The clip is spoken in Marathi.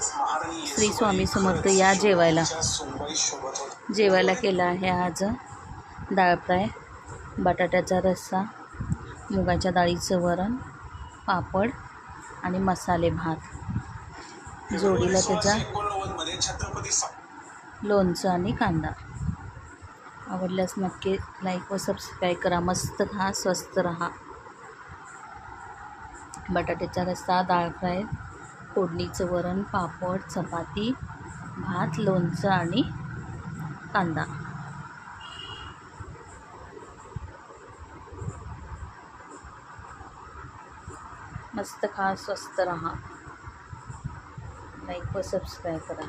श्री स्वामी समर्थ. या जेवायला केला आहे आज डाळ फ्राय, बटाट्याचा रस्सा, मुगाच्या डाळीचं वरण, पापड आणि मसाले भात, जोडीला त्याचा लोणचं आणि कांदा. आवडल्यास नक्की लाईक व सबस्क्राईब करा. मस्त खा, स्वस्त रहा. बटाट्याचा रस्सा, डाळ फ्राय, फोडणीचं वरण, पापड, चपाती, भात, लोणचं आणि कांदा. मस्त खा, स्वस्त रहा. लाईक व सबस्क्राईब करा.